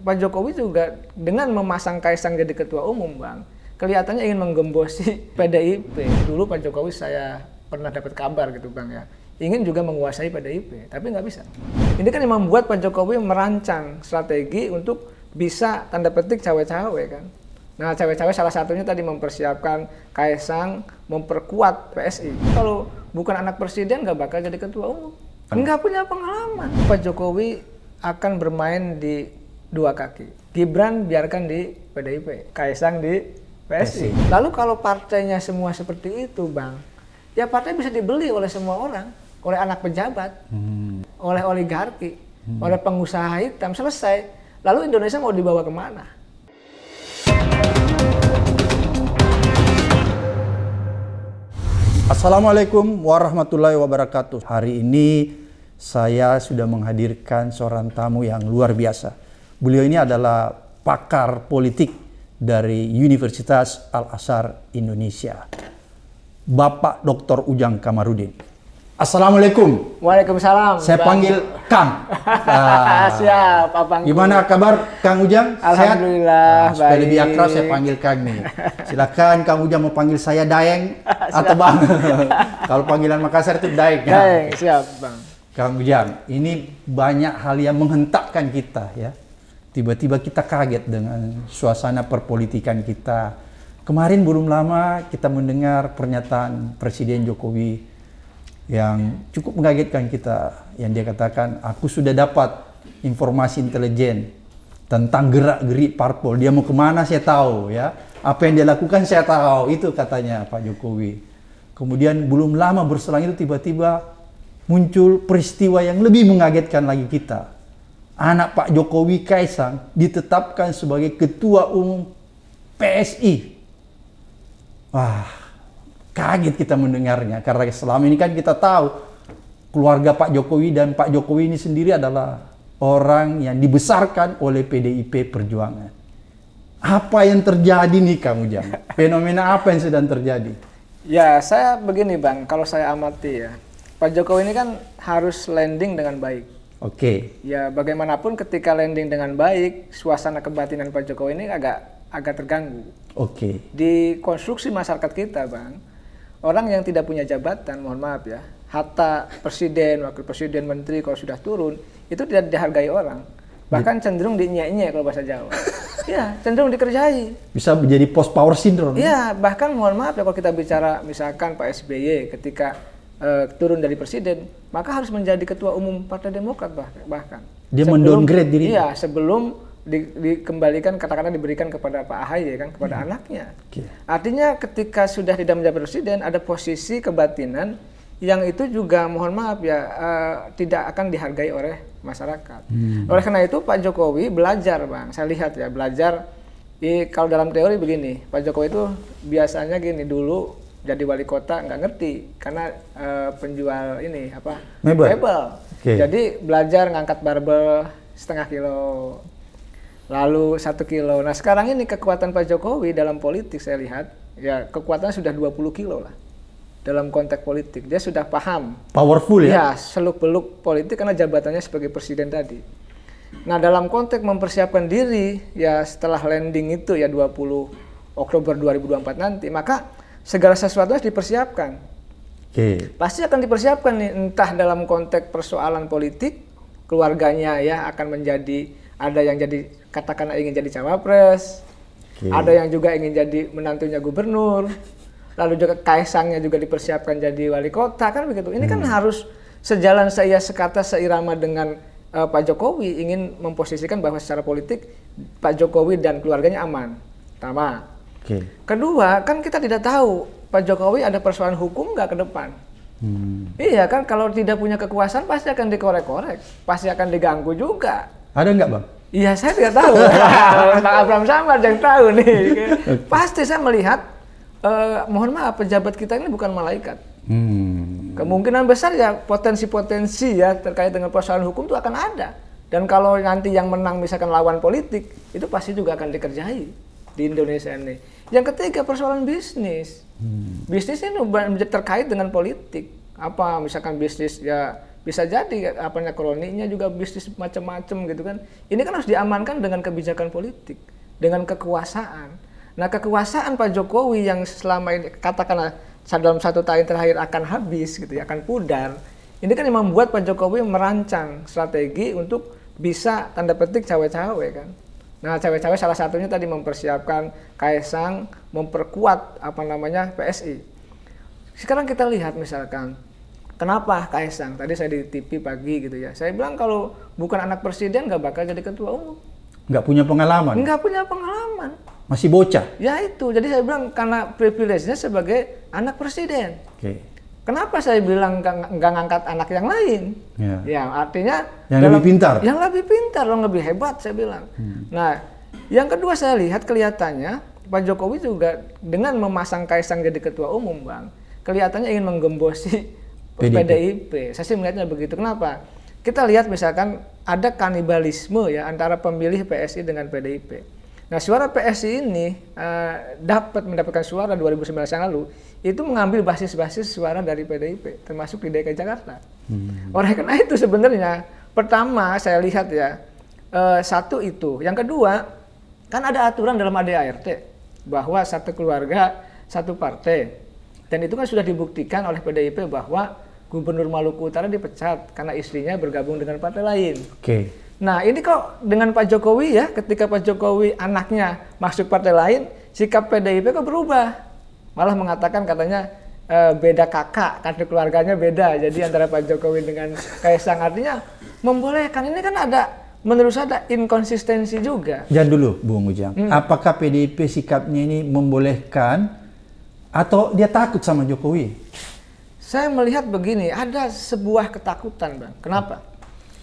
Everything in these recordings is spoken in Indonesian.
Pak Jokowi juga dengan memasang Kaisang jadi ketua umum, Bang, kelihatannya ingin menggembosi PDIP. Dulu Pak Jokowi saya pernah dapat kabar gitu, Bang, ya, ingin juga menguasai PDIP, tapi nggak bisa. Ini kan yang membuat Pak Jokowi merancang strategi untuk bisa tanda petik cawe-cawe kan. Nah, cawe-cawe salah satunya tadi mempersiapkan Kaisang memperkuat PSI. Kalau bukan anak presiden nggak bakal jadi ketua umum. Nggak punya pengalaman. Pak Jokowi akan bermain di dua kaki. Gibran biarkan di PDIP, Kaisang di PSI. Lalu kalau partainya semua seperti itu, Bang, ya partai bisa dibeli oleh semua orang, oleh anak pejabat, oleh oligarki, oleh pengusaha hitam, selesai. Lalu Indonesia mau dibawa kemana? Assalamualaikum warahmatullahi wabarakatuh. Hari ini saya sudah menghadirkan seorang tamu yang luar biasa. Beliau ini adalah pakar politik dari Universitas Al-Azhar Indonesia. Bapak Dr. Ujang Kamarudin. Assalamualaikum. Waalaikumsalam. Saya panggil Kang. Siap, Abang. Gimana kabar Kang Ujang? Alhamdulillah, Sehat? Supaya baik. lebih akrab saya panggil Kang nih. Silakan Kang Ujang mau panggil saya Daeng atau Bang. Kalau panggilan Makassar itu Daeng. Daeng, siap, Bang. Kang Ujang, ini banyak hal yang menghentakkan kita ya. Tiba-tiba kita kaget dengan suasana perpolitikan kita. Kemarin belum lama kita mendengar pernyataan Presiden Jokowi yang cukup mengagetkan kita. Yang dia katakan, aku sudah dapat informasi intelijen tentang gerak-gerik parpol. Dia mau kemana saya tahu ya. Apa yang dia lakukan saya tahu. Itu katanya Pak Jokowi. Kemudian belum lama berselang itu tiba-tiba muncul peristiwa yang lebih mengagetkan lagi kita. Anak Pak Jokowi, Kaisang, ditetapkan sebagai ketua umum PSI. Wah, kaget kita mendengarnya. Karena selama ini kan kita tahu keluarga Pak Jokowi dan Pak Jokowi ini sendiri adalah orang yang dibesarkan oleh PDIP Perjuangan. Apa yang terjadi nih Kang Ujang? Fenomena apa yang sedang terjadi? Ya, saya begini, Bang, kalau saya amati ya, Pak Jokowi ini kan harus landing dengan baik. Oke. Ya, bagaimanapun ketika landing dengan baik, suasana kebatinan Pak Jokowi ini agak terganggu. Oke. Di konstruksi masyarakat kita, Bang, orang yang tidak punya jabatan, mohon maaf ya, harta presiden, wakil presiden, menteri kalau sudah turun, itu tidak dihargai orang. Bahkan cenderung dinyek-nyek kalau bahasa Jawa. Ya, cenderung dikerjai. Bisa menjadi post power syndrome. Iya, bahkan mohon maaf ya kalau kita bicara misalkan Pak SBY ketika turun dari presiden, maka harus menjadi ketua umum Partai Demokrat bahkan. Dia mendowngrade diri. Iya, sebelum dikembalikan, katakanlah diberikan kepada Pak AHY kan, kepada anaknya. Okay. Artinya ketika sudah tidak menjabat presiden, ada posisi kebatinan yang itu juga mohon maaf ya tidak akan dihargai oleh masyarakat. Oleh karena itu Pak Jokowi belajar, Bang. Saya lihat ya, belajar. Kalau dalam teori begini, Pak Jokowi itu biasanya gini, dulu jadi wali kota nggak ngerti karena penjual ini apa mebel. Okay. Jadi belajar ngangkat barbel setengah kilo, lalu 1 kilo. Nah sekarang ini kekuatan Pak Jokowi dalam politik saya lihat ya kekuatannya sudah 20 kilo lah dalam konteks politik. Dia sudah paham. Powerful ya? Ya, seluk-beluk politik karena jabatannya sebagai presiden tadi. Nah dalam konteks mempersiapkan diri ya setelah landing itu ya 20 Oktober 2024 nanti, maka segala sesuatu harus dipersiapkan. Okay. Pasti akan dipersiapkan nih, entah dalam konteks persoalan politik, keluarganya ya akan menjadi, ada yang jadi katakanlah ingin jadi cawapres, ada yang juga ingin jadi menantunya gubernur, lalu juga Kaisangnya juga dipersiapkan jadi wali kota kan begitu. Ini kan harus sejalan sekata seirama dengan Pak Jokowi ingin memposisikan bahwa secara politik Pak Jokowi dan keluarganya aman. Pertama. Okay. Kedua, kan kita tidak tahu Pak Jokowi ada persoalan hukum nggak ke depan. Iya kan, kalau tidak punya kekuasaan pasti akan dikorek-korek, pasti akan diganggu juga. Ada nggak Bang? Iya, saya tidak tahu. Bang Abraham Samad yang tahu nih. Okay. Pasti saya melihat, mohon maaf, pejabat kita ini bukan malaikat. Kemungkinan besar ya potensi-potensi ya terkait dengan persoalan hukum itu akan ada. Dan kalau nanti yang menang misalkan lawan politik, itu pasti juga akan dikerjai di Indonesia ini. Yang ketiga persoalan bisnis. Bisnis ini terkait dengan politik. Apa misalkan bisnis ya bisa jadi apanya kroninya juga bisnis macam-macam gitu kan. Ini kan harus diamankan dengan kebijakan politik, dengan kekuasaan. Nah, kekuasaan Pak Jokowi yang selama ini katakanlah dalam 1 tahun terakhir akan habis gitu ya, akan pudar. Ini kan yang membuat Pak Jokowi merancang strategi untuk bisa tanda petik cawe-cawe kan. Nah, cawe-cawe salah satunya tadi mempersiapkan Kaisang, memperkuat PSI. Sekarang kita lihat misalkan, kenapa Kaisang? Tadi saya di TV pagi gitu ya, saya bilang kalau bukan anak presiden nggak bakal jadi ketua umum. Nggak punya pengalaman? Nggak punya pengalaman. Masih bocah? Ya itu, jadi saya bilang karena privilege-nya sebagai anak presiden. Oke. Kenapa saya bilang nggak ngangkat anak yang lain? Ya, artinya yang lebih pintar. Yang lebih pintar, yang lebih hebat saya bilang. Nah, yang kedua saya lihat kelihatannya Pak Jokowi juga dengan memasang Kaisang jadi ketua umum, Bang, kelihatannya ingin menggembosi PDIP. Saya sih melihatnya begitu. Kenapa? Kita lihat misalkan ada kanibalisme ya antara pemilih PSI dengan PDIP. Nah, suara PSI ini mendapatkan suara 2019 yang lalu itu mengambil basis-basis suara dari PDIP, termasuk di DKI Jakarta. Oleh karena itu sebenarnya pertama saya lihat ya, satu itu, yang kedua kan ada aturan dalam ADART bahwa satu keluarga satu partai, dan itu kan sudah dibuktikan oleh PDIP bahwa Gubernur Maluku Utara dipecat karena istrinya bergabung dengan partai lain. Oke. Nah, ini kok dengan Pak Jokowi ya, ketika Pak Jokowi anaknya masuk partai lain, sikap PDIP kok berubah. Malah mengatakan katanya beda kakak, kartu keluarganya beda. Jadi antara Pak Jokowi dengan Kaisang, artinya membolehkan. Ini kan ada, menurut saya ada inkonsistensi juga. Jangan dulu, Bung Ujang. Apakah PDIP sikapnya ini membolehkan atau dia takut sama Jokowi? Saya melihat begini, ada sebuah ketakutan, Bang. Kenapa?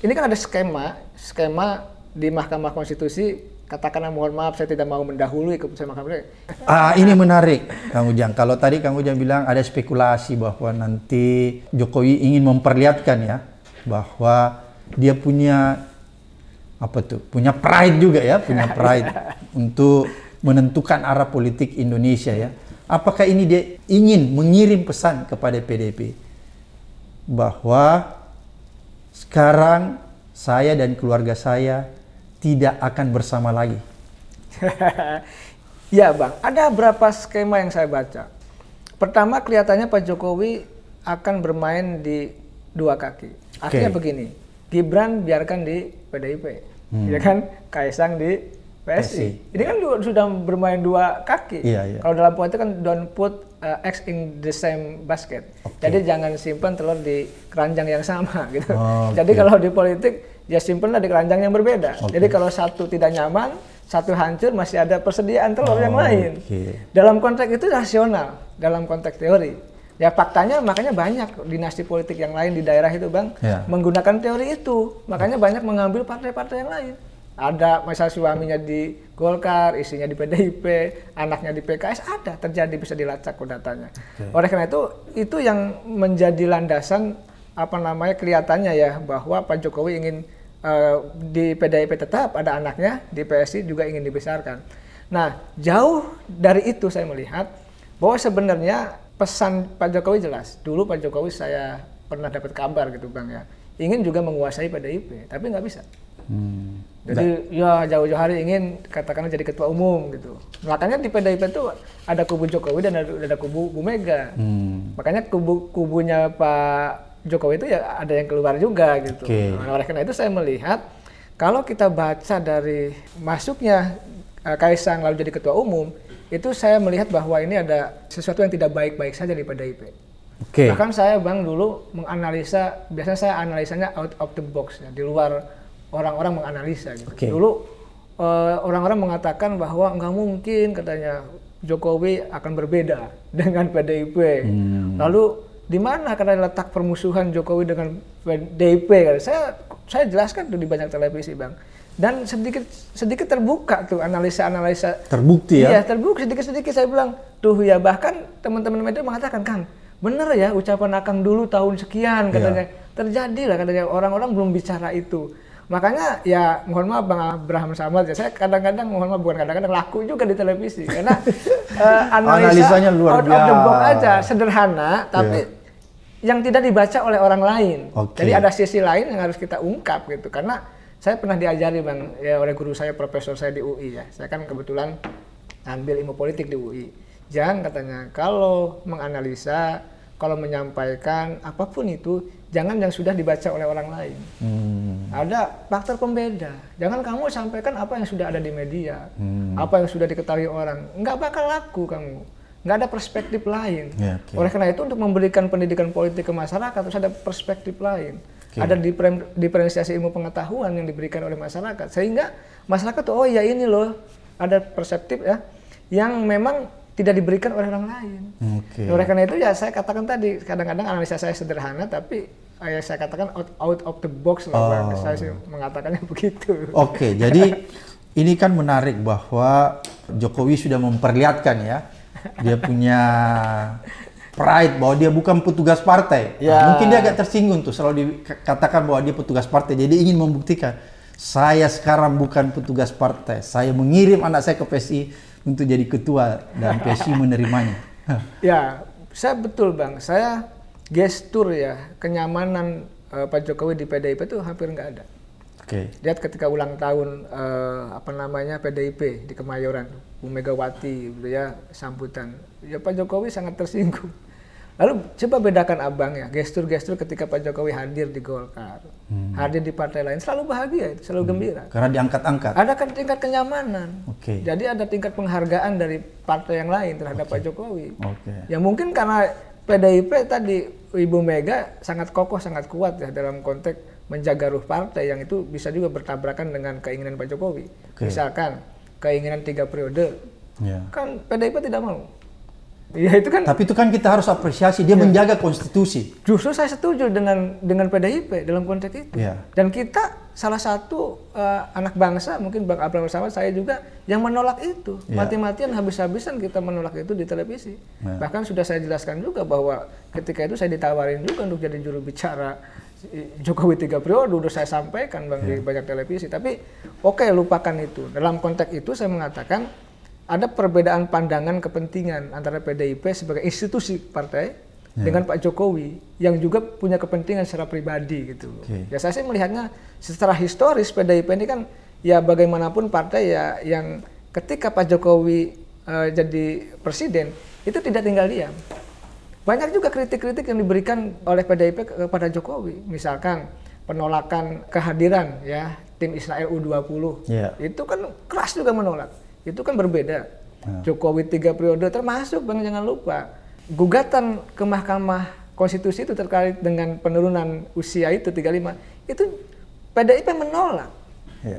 Ini kan ada skema di Mahkamah Konstitusi, katakanlah mohon maaf saya tidak mau mendahului keputusan Mahkamah Konstitusi. Ini menarik, Kang Ujang. Kalau tadi Kang Ujang bilang ada spekulasi bahwa nanti Jokowi ingin memperlihatkan ya bahwa dia punya punya pride juga ya, punya pride untuk menentukan arah politik Indonesia ya. Apakah ini dia ingin mengirim pesan kepada PDIP bahwa sekarang saya dan keluarga saya tidak akan bersama lagi? Ya, Bang, ada beberapa skema yang saya baca. Pertama, kelihatannya Pak Jokowi akan bermain di dua kaki. Artinya begini, Gibran biarkan di PDIP, ya kan, Kaisang di PSI. Ini kan sudah bermain dua kaki. Iya. Kalau dalam politik kan don't put eggs in the same basket. Jadi jangan simpan telur di keranjang yang sama gitu. Jadi kalau di politik ya simpanlah di keranjang yang berbeda. Jadi kalau satu tidak nyaman, satu hancur, masih ada persediaan telur yang lain. Dalam konteks itu rasional, dalam konteks teori. Ya faktanya makanya banyak dinasti politik yang lain di daerah itu, Bang, menggunakan teori itu. Makanya banyak mengambil partai-partai yang lain. Ada misal suaminya di Golkar, istrinya di PDIP, anaknya di PKS, ada terjadi, bisa dilacak datanya. Oleh karena itu yang menjadi landasan kelihatannya ya bahwa Pak Jokowi ingin di PDIP tetap ada anaknya, di PSI juga ingin dibesarkan. Nah, jauh dari itu saya melihat bahwa sebenarnya pesan Pak Jokowi jelas. Dulu Pak Jokowi saya pernah dapat kabar gitu, Bang ya, ingin juga menguasai PDIP, tapi nggak bisa. Jadi ya jauh-jauh hari ingin katakanlah jadi ketua umum gitu. Makanya di PDIP itu ada kubu Jokowi dan ada kubu Bu Mega. Makanya kubunya Pak Jokowi itu ya ada yang keluar juga gitu. Nah, oleh karena itu saya melihat kalau kita baca dari masuknya Kaisang lalu jadi ketua umum, itu saya melihat bahwa ini ada sesuatu yang tidak baik-baik saja di PDIP. Bahkan saya, Bang, dulu menganalisa, biasanya saya analisanya out of the box ya, di luar orang-orang menganalisa gitu. Dulu orang-orang mengatakan bahwa nggak mungkin katanya Jokowi akan berbeda dengan PDIP. Lalu di mana karena letak permusuhan Jokowi dengan PDIP? Saya jelaskan tuh di banyak televisi, Bang. Dan sedikit terbuka tuh analisa-analisa. Terbukti ya? Iya, terbukti sedikit-sedikit. Saya bilang, tuh ya, bahkan teman-teman media mengatakan, kan bener ya ucapan Akang dulu tahun sekian katanya. Terjadi lah katanya, orang-orang belum bicara itu. Makanya ya mohon maaf Bang Abraham Samad ya, saya kadang-kadang mohon maaf, bukan kadang-kadang, laku juga di televisi karena analisanya luar biasa, out of the box aja, sederhana, tapi yang tidak dibaca oleh orang lain. Oke. Jadi ada sisi lain yang harus kita ungkap gitu. Karena saya pernah diajari Bang ya oleh guru saya, profesor saya di UI ya. Saya kan kebetulan ambil ilmu politik di UI. Jangan katanya kalau menganalisa, kalau menyampaikan apapun itu, jangan yang sudah dibaca oleh orang lain. Ada faktor pembeda. Jangan kamu sampaikan apa yang sudah ada di media, apa yang sudah diketahui orang. Nggak bakal laku kamu. Nggak ada perspektif lain. Ya, okay. Oleh karena itu untuk memberikan pendidikan politik ke masyarakat harus ada perspektif lain. Okay. Ada diferensiasi ilmu pengetahuan yang diberikan oleh masyarakat. Sehingga masyarakat tuh, oh ya ini loh, ada perseptif ya, yang memang tidak diberikan oleh orang lain. Okay. Oleh karena itu ya saya katakan tadi, kadang-kadang analisa saya sederhana tapi saya katakan out of the box lah Bang. Saya sih mengatakannya begitu. Oke, jadi ini kan menarik bahwa Jokowi sudah memperlihatkan ya, dia punya pride bahwa dia bukan petugas partai. Ya. Mungkin dia agak tersinggung tuh selalu dikatakan bahwa dia petugas partai. Jadi ingin membuktikan, saya sekarang bukan petugas partai. Saya mengirim anak saya ke PSI untuk jadi ketua dan PSI menerimanya. Ya, saya betul Bang. Saya gestur ya, kenyamanan Pak Jokowi di PDIP itu hampir nggak ada. Oke. Lihat ketika ulang tahun PDIP di Kemayoran, Bu Megawati gitu ya sambutan. Ya Pak Jokowi sangat tersinggung. Lalu coba bedakan Abang ya, gestur-gestur ketika Pak Jokowi hadir di Golkar, hadir di partai lain, selalu bahagia, selalu gembira. Karena diangkat-angkat. Ada kan tingkat kenyamanan. Oke. Jadi ada tingkat penghargaan dari partai yang lain terhadap Pak Jokowi. Oke. Ya mungkin karena PDIP tadi Ibu Mega sangat kokoh, sangat kuat ya dalam konteks menjaga ruh partai yang itu bisa juga bertabrakan dengan keinginan Pak Jokowi. Oke. Misalkan keinginan 3 periode, Ya. kan PDIP tidak mau. Ya itu kan. Tapi itu kan kita harus apresiasi, dia menjaga konstitusi. Justru saya setuju dengan PDIP dalam konteks itu. Ya. Dan kita salah satu anak bangsa, mungkin Bang Abraham bersama saya juga yang menolak itu. Ya. Mati-matian habis-habisan kita menolak itu di televisi. Ya. Bahkan sudah saya jelaskan juga bahwa ketika itu saya ditawarin juga untuk jadi juru bicara Jokowi 3 periode, udah saya sampaikan Bang di banyak televisi. Tapi oke, lupakan itu. Dalam konteks itu saya mengatakan ada perbedaan pandangan kepentingan antara PDIP sebagai institusi partai dengan Pak Jokowi yang juga punya kepentingan secara pribadi gitu. Ya saya sih melihatnya secara historis PDIP ini kan ya bagaimanapun partai ya yang ketika Pak Jokowi jadi presiden itu tidak tinggal diam. Banyak juga kritik-kritik yang diberikan oleh PDIP kepada Jokowi. Misalkan penolakan kehadiran ya tim Israel U20. Itu kan keras juga menolak. Itu kan berbeda. Jokowi 3 periode termasuk Bang jangan lupa gugatan ke Mahkamah Konstitusi itu terkait dengan penurunan usia itu 35 itu PDIP menolak.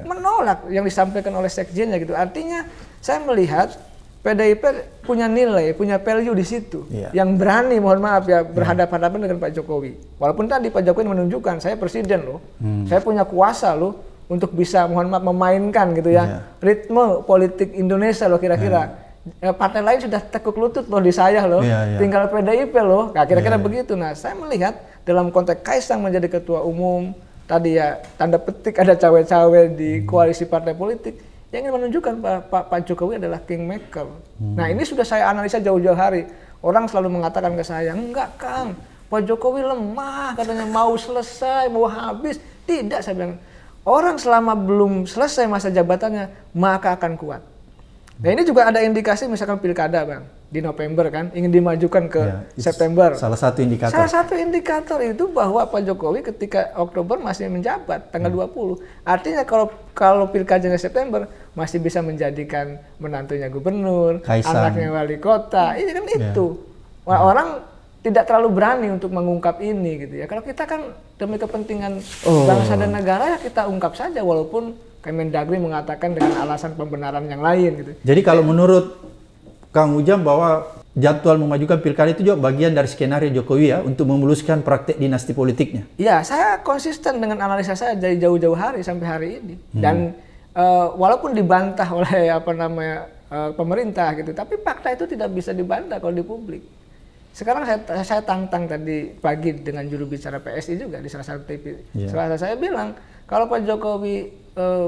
Menolak yang disampaikan oleh sekjennya gitu. Artinya saya melihat PDIP punya nilai, punya value di situ yang berani mohon maaf ya berhadapan-hadapan dengan Pak Jokowi. Walaupun tadi Pak Jokowi menunjukkan saya presiden loh. Saya punya kuasa loh untuk bisa mohon maaf memainkan gitu ya ritme politik Indonesia loh kira-kira. Partai lain sudah tekuk lutut loh di saya loh, tinggal PDIP loh. Nah, kira-kira begitu. Nah, saya melihat dalam konteks Kaisang menjadi ketua umum tadi ya tanda petik ada cawe-cawe di koalisi partai politik yang ingin menunjukkan Pak Jokowi adalah kingmaker. Nah, ini sudah saya analisa jauh-jauh hari. Orang selalu mengatakan ke saya, enggak Kang, Pak Jokowi lemah, katanya mau selesai, mau habis. Tidak, saya bilang. Orang selama belum selesai masa jabatannya, maka akan kuat. Nah ini juga ada indikasi misalkan pilkada Bang, di November kan, ingin dimajukan ke September. Salah satu indikator. Salah satu indikator itu bahwa Pak Jokowi ketika Oktober masih menjabat, tanggal 20. Artinya kalau pilkadanya September, masih bisa menjadikan menantunya gubernur, anaknya wali kota, ini kan itu. Orang tidak terlalu berani untuk mengungkap ini gitu ya. Kalau kita kan demi kepentingan bangsa dan negara ya kita ungkap saja walaupun Kemendagri mengatakan dengan alasan pembenaran yang lain gitu. Jadi kalau menurut Kang Ujang bahwa jadwal memajukan pilkada itu juga bagian dari skenario Jokowi ya untuk memuluskan praktek dinasti politiknya. Ya, saya konsisten dengan analisa saya dari jauh-jauh hari sampai hari ini. Dan walaupun dibantah oleh pemerintah gitu, tapi fakta itu tidak bisa dibantah kalau di publik. Sekarang saya tantang tadi pagi dengan juru bicara PSI juga di salah satu TV. Saya bilang, kalau Pak Jokowi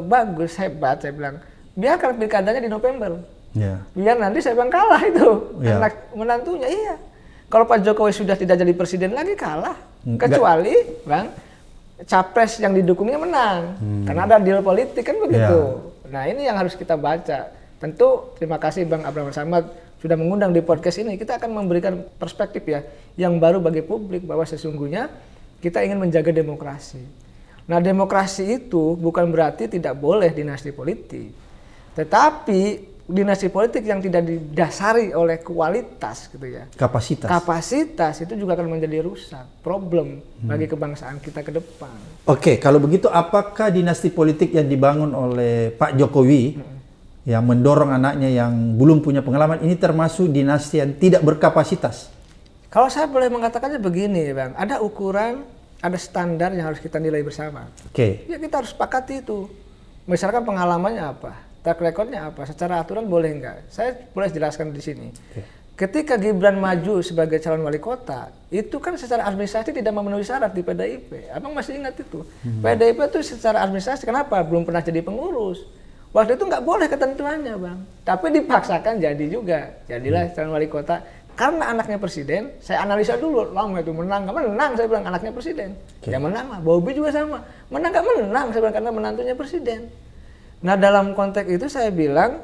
bagus, hebat, saya bilang, biarkan pilkadanya di November. Biar nanti saya bilang kalah itu, anak menantunya, iya. Kalau Pak Jokowi sudah tidak jadi presiden lagi kalah, kecuali Bang capres yang didukungnya menang, karena ada deal politik kan begitu. Nah ini yang harus kita baca. Tentu terima kasih Bang Abraham Samad sudah mengundang di podcast ini. Kita akan memberikan perspektif ya yang baru bagi publik bahwa sesungguhnya kita ingin menjaga demokrasi. Nah demokrasi itu bukan berarti tidak boleh dinasti politik, tetapi dinasti politik yang tidak didasari oleh kualitas gitu ya. Kapasitas itu juga akan menjadi rusak, problem bagi kebangsaan kita ke depan. Oke, kalau begitu apakah dinasti politik yang dibangun oleh Pak Jokowi yang mendorong anaknya yang belum punya pengalaman ini termasuk dinasti yang tidak berkapasitas? Kalau saya boleh mengatakannya begini Bang, ada ukuran, ada standar yang harus kita nilai bersama. Oke. Ya kita harus sepakati itu. Misalkan pengalamannya apa? Track recordnya apa? Secara aturan boleh enggak? Saya boleh jelaskan di sini. Ketika Gibran maju sebagai calon wali kota, itu kan secara administrasi tidak memenuhi syarat di PDIP. Abang masih ingat itu? PDIP itu secara administrasi kenapa? Belum pernah jadi pengurus. Waktu itu nggak boleh ketentuannya Bang. Tapi dipaksakan jadi juga. Jadilah calon wali kota. Karena anaknya presiden, saya analisa dulu. Lama itu menang, nggak menang. Saya bilang anaknya presiden. Ya menang lah. Bobi juga sama. Menang nggak menang. Saya bilang karena menantunya presiden. Nah dalam konteks itu saya bilang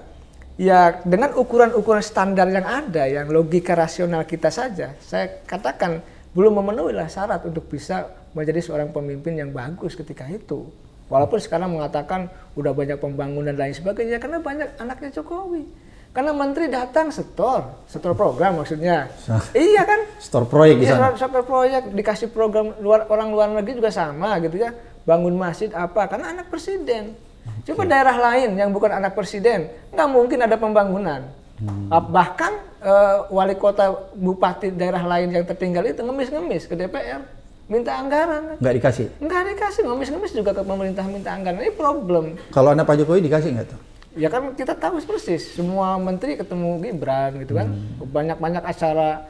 ya dengan ukuran-ukuran standar yang ada, yang logika rasional kita saja, saya katakan belum memenuhi lah syarat untuk bisa menjadi seorang pemimpin yang bagus ketika itu. Walaupun sekarang mengatakan udah banyak pembangunan dan lain sebagainya, karena banyak anaknya Jokowi. Karena menteri datang setor program maksudnya. Iya kan? Setor proyek di sana. Setor proyek, dikasih program orang luar negeri juga sama gitu ya. Bangun masjid apa, karena anak presiden. Coba daerah lain yang bukan anak presiden, nggak mungkin ada pembangunan. Bahkan wali kota, bupati daerah lain yang tertinggal itu ngemis-ngemis ke DPR, minta anggaran. Nggak dikasih? Nggak dikasih, ngemis-ngemis juga ke pemerintah minta anggaran. Ini problem. Kalau anak Pak Jokowi dikasih nggak tuh? Ya kan kita tahu persis, semua menteri ketemu Gibran gitu kan. Banyak-banyak acara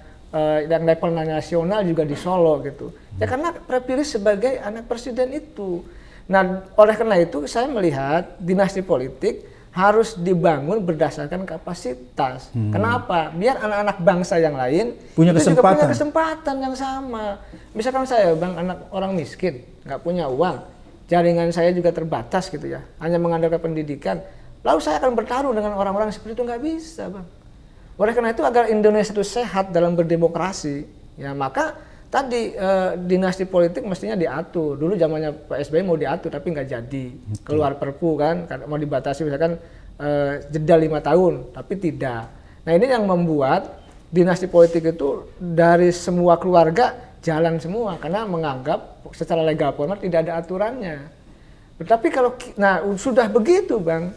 yang level nasional juga di Solo gitu. Ya karena terpilih sebagai anak presiden itu. Nah, oleh karena itu saya melihat dinasti politik harus dibangun berdasarkan kapasitas. Kenapa? Biar anak-anak bangsa yang lain punya juga punya kesempatan yang sama. Misalkan saya Bang anak orang miskin, nggak punya uang, jaringan saya juga terbatas gitu ya, hanya mengandalkan pendidikan. Lalu saya akan bertarung dengan orang-orang seperti itu, nggak bisa Bang. Oleh karena itu agar Indonesia itu sehat dalam berdemokrasi, ya maka tadi dinasti politik mestinya diatur. Dulu zamannya Pak SBY mau diatur tapi nggak jadi. Keluar Perpu kan mau dibatasi misalkan jeda 5 tahun tapi tidak. Nah ini yang membuat dinasti politik itu dari semua keluarga jalan semua karena menganggap secara legal formal tidak ada aturannya. Tetapi kalau sudah begitu Bang,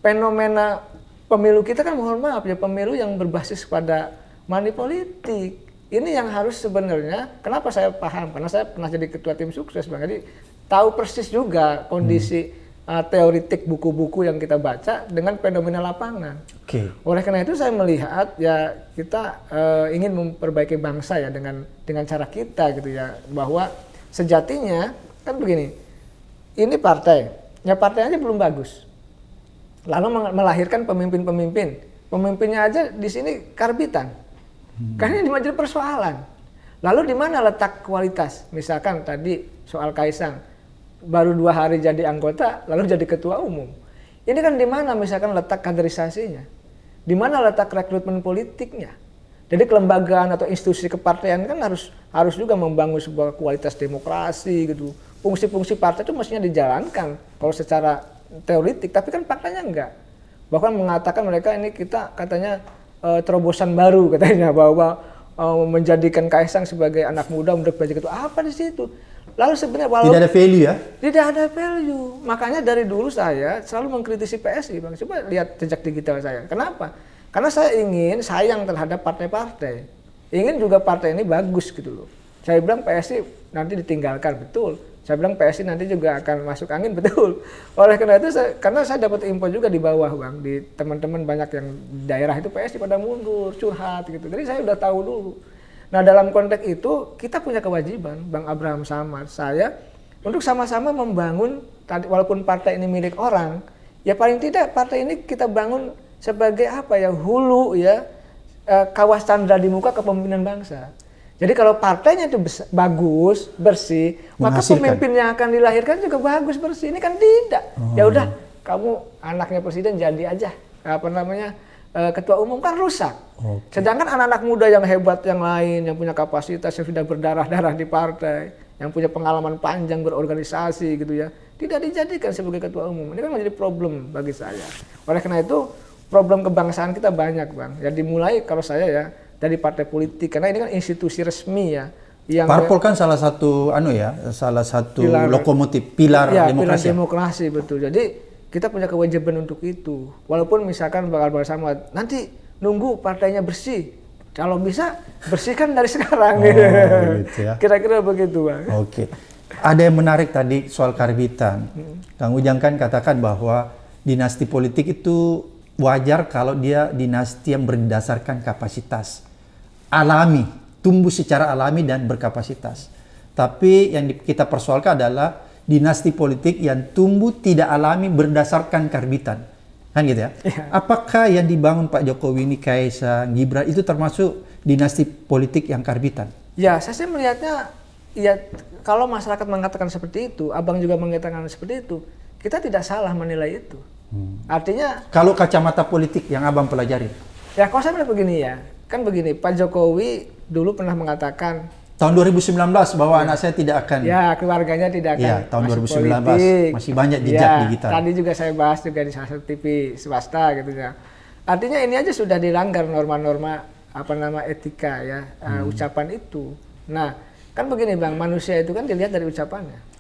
fenomena pemilu kita kan mohon maaf ya pemilu yang berbasis pada money politik. Ini yang harus sebenarnya, kenapa saya paham? Karena saya pernah jadi ketua tim sukses Bang, jadi tahu persis juga kondisi teoritik buku-buku yang kita baca dengan fenomena lapangan. Oleh karena itu saya melihat ya kita ingin memperbaiki bangsa ya dengan cara kita gitu ya, bahwa sejatinya kan begini, ini partai, ya partainya belum bagus, lalu melahirkan pemimpinnya aja di sini karbitan. Karena ini menjadi persoalan. Lalu di mana letak kualitas? Misalkan tadi soal Kaisang, baru 2 hari jadi anggota, lalu jadi ketua umum. Ini kan di mana misalkan letak kaderisasinya? Di mana letak rekrutmen politiknya? Jadi kelembagaan atau institusi kepartaian kan harus juga membangun sebuah kualitas demokrasi gitu. Fungsi-fungsi partai itu mestinya dijalankan kalau secara teoritik, tapi kan faktanya enggak. Bahkan mengatakan mereka ini kita katanya terobosan baru katanya bahwa menjadikan Kaisang sebagai anak muda untuk menjadi ketua apa di situ. Lalu sebenarnya tidak ada value ya? Tidak ada value. Makanya dari dulu saya selalu mengkritisi PSI Bang. Coba lihat jejak digital saya. Kenapa? Karena saya ingin sayang terhadap partai-partai. Ingin juga partai ini bagus gitu loh. Saya bilang PSI nanti ditinggalkan, betul. Saya bilang PSI nanti juga akan masuk angin, betul. Oleh karena itu, karena saya dapat info juga di bawah Bang, di teman-teman banyak yang di daerah itu PSI pada mundur, curhat gitu. Jadi saya udah tahu dulu. Nah dalam konteks itu kita punya kewajiban, Bang Abraham Samad, saya untuk sama-sama membangun, walaupun partai ini milik orang, ya paling tidak partai ini kita bangun sebagai apa ya, hulu ya, kawas candra di muka kepemimpinan bangsa. Jadi kalau partainya itu bagus, bersih, maka pemimpin yang akan dilahirkan juga bagus, bersih. Ini kan tidak. Ya udah, kamu anaknya presiden jadi aja ketua umum, kan rusak. Sedangkan anak-anak muda yang hebat yang lain, yang punya kapasitas, yang sudah berdarah-darah di partai, yang punya pengalaman panjang berorganisasi gitu ya, tidak dijadikan sebagai ketua umum. Ini kan menjadi problem bagi saya. Oleh karena itu, problem kebangsaan kita banyak, Bang. Ya dimulai kalau saya ya dari partai politik, karena ini kan institusi resmi ya. Parpol kan salah satu lokomotif pilar demokrasi. Pilar demokrasi, betul. Jadi kita punya kewajiban untuk itu. Walaupun misalkan bakal bersama nanti nunggu partainya bersih. Kalau bisa bersihkan dari sekarang. Gitu ya. Kira-kira begitu, Bang. Oke. Ada yang menarik tadi soal karbitan. Kang Ujang kan katakan bahwa dinasti politik itu wajar kalau dia dinasti yang berdasarkan kapasitas alami, tumbuh secara alami dan berkapasitas. Tapi yang kita persoalkan adalah dinasti politik yang tumbuh tidak alami berdasarkan karbitan. Kan gitu ya? Apakah yang dibangun Pak Jokowi ini, Kaisang, Gibran, itu termasuk dinasti politik yang karbitan? Ya, saya sih melihatnya, ya kalau masyarakat mengatakan seperti itu, Abang juga mengatakan seperti itu, kita tidak salah menilai itu. Artinya, kalau kacamata politik yang Abang pelajari? Ya, kalau saya melihat begini ya, kan begini, Pak Jokowi dulu pernah mengatakan tahun 2019 bahwa anak saya tidak akan, ya keluarganya tidak akan, ya, tahun 2019 politik. Masih banyak jejak digital. Tadi juga saya bahas juga di salah satu TV swasta gitu ya. Artinya ini aja sudah dilanggar norma-norma etika ya, ucapan itu. Nah, kan begini Bang, manusia itu kan dilihat dari ucapannya.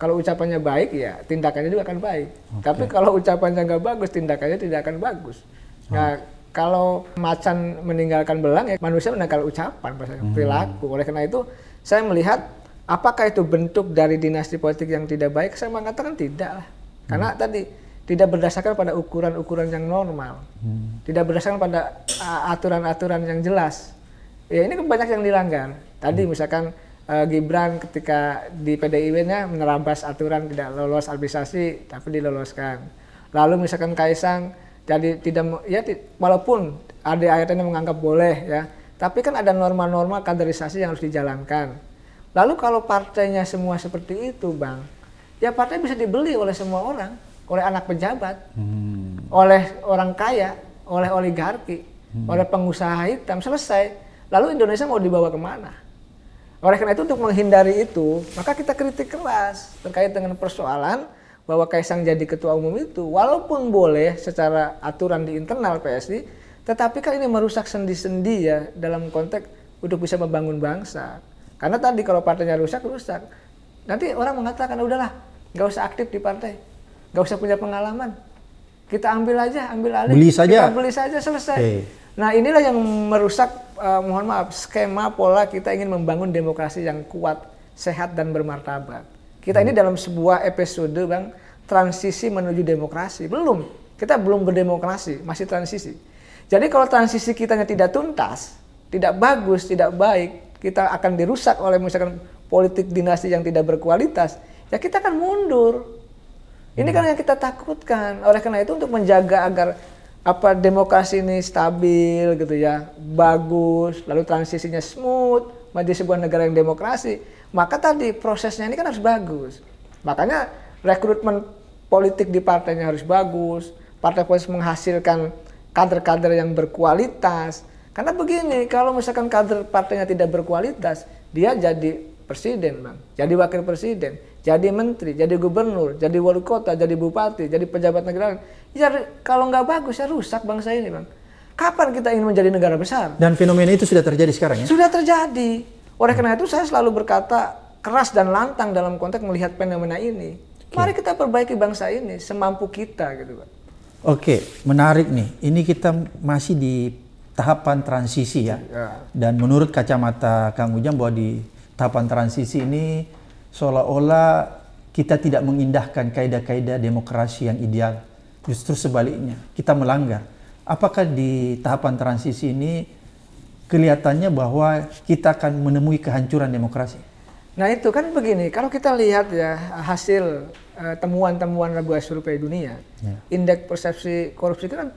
Kalau ucapannya baik ya tindakannya juga akan baik. Tapi kalau ucapannya nggak bagus, tindakannya tidak akan bagus. Nah, kalau macan meninggalkan belang, ya manusia meninggalkan ucapan, perilaku. Oleh karena itu, saya melihat apakah itu bentuk dari dinasti politik yang tidak baik? Saya mengatakan tidak lah. Karena tadi tidak berdasarkan pada ukuran-ukuran yang normal, tidak berdasarkan pada aturan-aturan yang jelas. Ya ini banyak yang dilanggar. Tadi misalkan Gibran ketika di PDIP-nya menerabas aturan, tidak lolos administrasi, tapi diloloskan. Lalu misalkan Kaisang jadi tidak, ya walaupun ada ayatnya menganggap boleh ya, tapi kan ada norma-norma kaderisasi yang harus dijalankan. Lalu kalau partainya semua seperti itu Bang, ya partai bisa dibeli oleh semua orang, oleh anak pejabat, oleh orang kaya, oleh oligarki, oleh pengusaha hitam, selesai. Lalu Indonesia mau dibawa kemana? Oleh karena itu untuk menghindari itu, maka kita kritik keras terkait dengan persoalan bahwa Kaisang jadi ketua umum itu, walaupun boleh secara aturan di internal PSI, tetapi kan ini merusak sendi-sendi ya dalam konteks untuk bisa membangun bangsa. Karena tadi kalau partainya rusak, nanti orang mengatakan udahlah, nggak usah aktif di partai, nggak usah punya pengalaman, kita ambil alih, kita beli saja selesai. Nah inilah yang merusak, mohon maaf, skema pola kita ingin membangun demokrasi yang kuat, sehat dan bermartabat. Kita ini dalam sebuah episode Bang, transisi menuju demokrasi. Kita belum berdemokrasi, masih transisi. Jadi kalau transisi kitanya tidak tuntas, tidak bagus, tidak baik, kita akan dirusak oleh misalkan politik dinasti yang tidak berkualitas, ya kita akan mundur. Ini kan yang kita takutkan. Oleh karena itu untuk menjaga agar demokrasi ini stabil gitu ya, bagus, lalu transisinya smooth, menjadi sebuah negara yang demokrasi, maka tadi prosesnya ini kan harus bagus. Makanya rekrutmen politik di partainya harus bagus, partai politik menghasilkan kader-kader yang berkualitas. Karena begini, kalau misalkan kader partainya tidak berkualitas, dia jadi presiden Bang, jadi wakil presiden, jadi menteri, jadi gubernur, jadi wali kota, jadi bupati, jadi pejabat negara. Ya kalau nggak bagus ya rusak bangsa ini Bang. Kapan kita ingin menjadi negara besar? Dan fenomena itu sudah terjadi sekarang ya? Sudah terjadi. Oleh karena itu saya selalu berkata keras dan lantang dalam konteks melihat fenomena ini. Mari kita perbaiki bangsa ini semampu kita gitu Pak. Oke, menarik nih. Ini kita masih di tahapan transisi ya. Dan menurut kacamata Kang Ujang bahwa di tahapan transisi ini seolah-olah kita tidak mengindahkan kaidah-kaidah demokrasi yang ideal. Justru sebaliknya, kita melanggar. Apakah di tahapan transisi ini kelihatannya bahwa kita akan menemui kehancuran demokrasi? Nah itu kan begini, kalau kita lihat ya hasil temuan-temuan lembaga survei dunia, indeks persepsi korupsi itu kan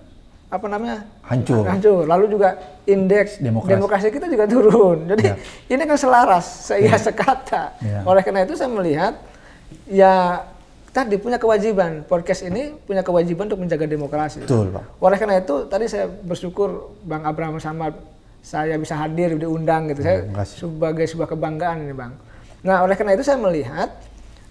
hancur. Lalu juga indeks demokrasi kita juga turun. Jadi ini kan selaras, sekata. Oleh karena itu saya melihat ya tadi punya kewajiban, podcast ini punya kewajiban untuk menjaga demokrasi. Betul, Pak. Oleh karena itu tadi saya bersyukur Bang Abraham Samad saya bisa hadir diundang gitu. Saya sebagai sebuah kebanggaan ini, Bang. Nah, oleh karena itu saya melihat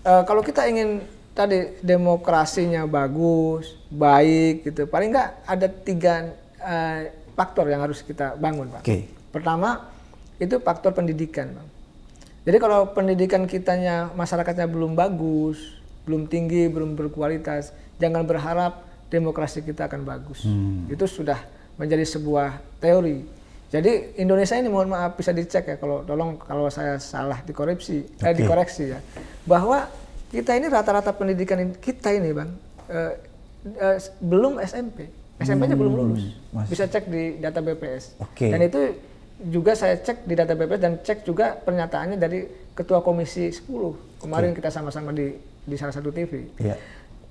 kalau kita ingin tadi demokrasinya bagus, baik gitu. Paling nggak ada 3 faktor yang harus kita bangun, Pak. Pertama, itu faktor pendidikan, Bang. Jadi kalau pendidikan kitanya, masyarakatnya belum bagus, belum tinggi, belum berkualitas, jangan berharap demokrasi kita akan bagus. Itu sudah menjadi sebuah teori. Jadi Indonesia ini mohon maaf bisa dicek ya, kalau saya salah dikoreksi ya, bahwa kita ini rata-rata pendidikan kita ini, Bang, belum SMP. SMP-nya belum lulus. Bisa cek di data BPS. Dan itu juga saya cek di data BPS dan cek juga pernyataannya dari Ketua Komisi 10. Kemarin kita sama-sama di salah satu TV.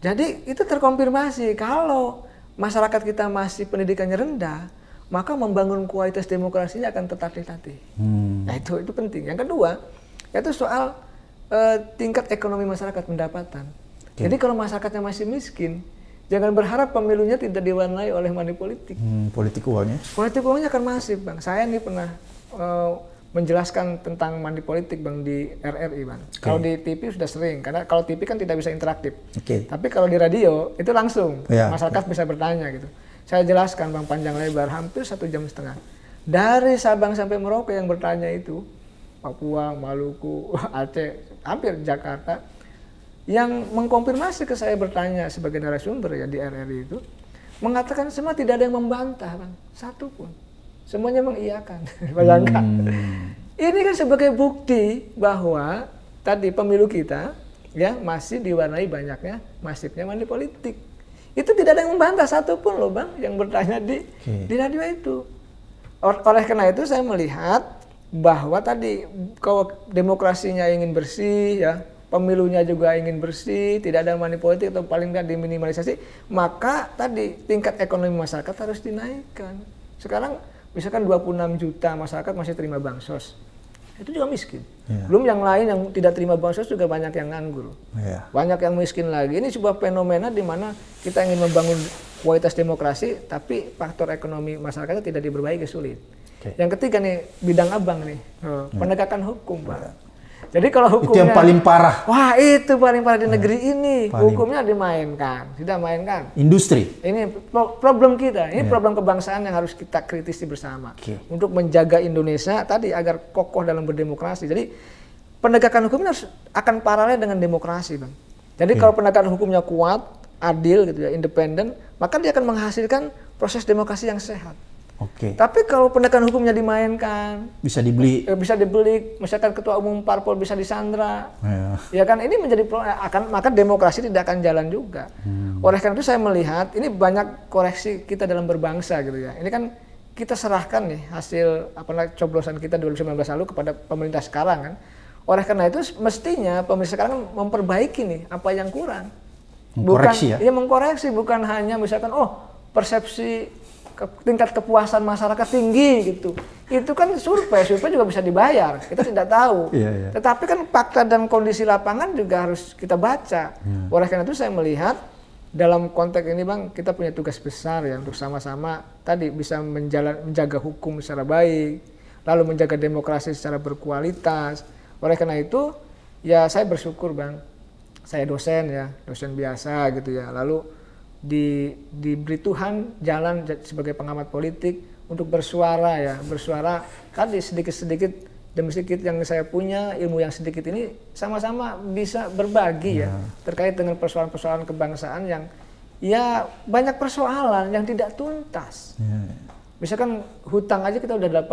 Jadi itu terkonfirmasi kalau masyarakat kita masih pendidikannya rendah, maka membangun kualitas demokrasinya akan tertatih-tatih. Nah itu penting. Yang kedua, yaitu soal tingkat ekonomi masyarakat, pendapatan. Jadi kalau masyarakatnya masih miskin, jangan berharap pemilunya tidak diwarnai oleh money politik. Politik uangnya? Politik uangnya akan masif, Bang. Saya ini pernah menjelaskan tentang money politik, Bang, di RRI, Bang. Kalau di TV sudah sering, karena kalau TV kan tidak bisa interaktif. Tapi kalau di radio itu langsung masyarakat bisa bertanya gitu. Saya jelaskan, Bang, panjang lebar, hampir 1,5 jam. Dari Sabang sampai Merauke yang bertanya itu, Papua, Maluku, Aceh, hampir Jakarta, yang mengkonfirmasi ke saya bertanya sebagai narasumber ya di RRI itu, mengatakan semua tidak ada yang membantah, Bang, satu pun. Semuanya mengiyakan. Bayangkan. Ini kan sebagai bukti bahwa tadi pemilu kita ya masih diwarnai banyaknya masifnya money politik. Itu tidak ada yang membantah satu pun loh, Bang, yang bertanya di radio itu. Oleh karena itu saya melihat bahwa tadi kalau demokrasinya ingin bersih ya, pemilunya juga ingin bersih, tidak ada money politik atau paling nggak diminimalisasi, maka tadi tingkat ekonomi masyarakat harus dinaikkan. Sekarang misalkan 26 juta masyarakat masih terima bansos, itu juga miskin. Belum yang lain yang tidak terima bansos juga banyak yang nganggur, banyak yang miskin lagi. Ini sebuah fenomena di mana kita ingin membangun kualitas demokrasi, tapi faktor ekonomi masyarakatnya tidak diperbaiki, sulit. Yang ketiga nih, bidang abang nih, penegakan hukum, Pak. Jadi kalau hukumnya... Itu yang paling parah. Wah, itu paling parah di negeri ini. Hukumnya dimainkan, tidak mainkan. Industri. Ini problem kita, ini problem kebangsaan yang harus kita kritisi bersama. Untuk menjaga Indonesia tadi agar kokoh dalam berdemokrasi. Jadi penegakan hukumnya harus akan paralel dengan demokrasi, Bang. Jadi kalau penegakan hukumnya kuat, adil gitu ya, independen, maka dia akan menghasilkan proses demokrasi yang sehat. Tapi kalau penegakan hukumnya dimainkan, bisa dibeli, misalkan ketua umum parpol bisa disandra, ya kan ini menjadi maka demokrasi tidak akan jalan juga. Oleh karena itu saya melihat ini banyak koreksi kita dalam berbangsa gitu ya. Ini kan kita serahkan nih hasil coblosan kita 2019 lalu kepada pemerintah sekarang kan. Oleh karena itu mestinya pemerintah sekarang memperbaiki nih apa yang kurang. Mengkoreksi, bukan hanya misalkan persepsi tingkat kepuasan masyarakat tinggi gitu. Itu kan survei juga bisa dibayar. Kita tidak tahu. Tetapi kan fakta dan kondisi lapangan juga harus kita baca. Oleh karena itu saya melihat dalam konteks ini, Bang, kita punya tugas besar ya untuk sama-sama tadi bisa menjaga hukum secara baik, lalu menjaga demokrasi secara berkualitas. Oleh karena itu ya saya bersyukur, Bang. Saya dosen biasa gitu ya. Lalu diberi Tuhan jalan sebagai pengamat politik untuk bersuara tadi sedikit demi sedikit yang saya punya, ilmu yang sedikit ini sama-sama bisa berbagi terkait dengan persoalan-persoalan kebangsaan yang ya banyak persoalan yang tidak tuntas. Misalkan hutang aja kita udah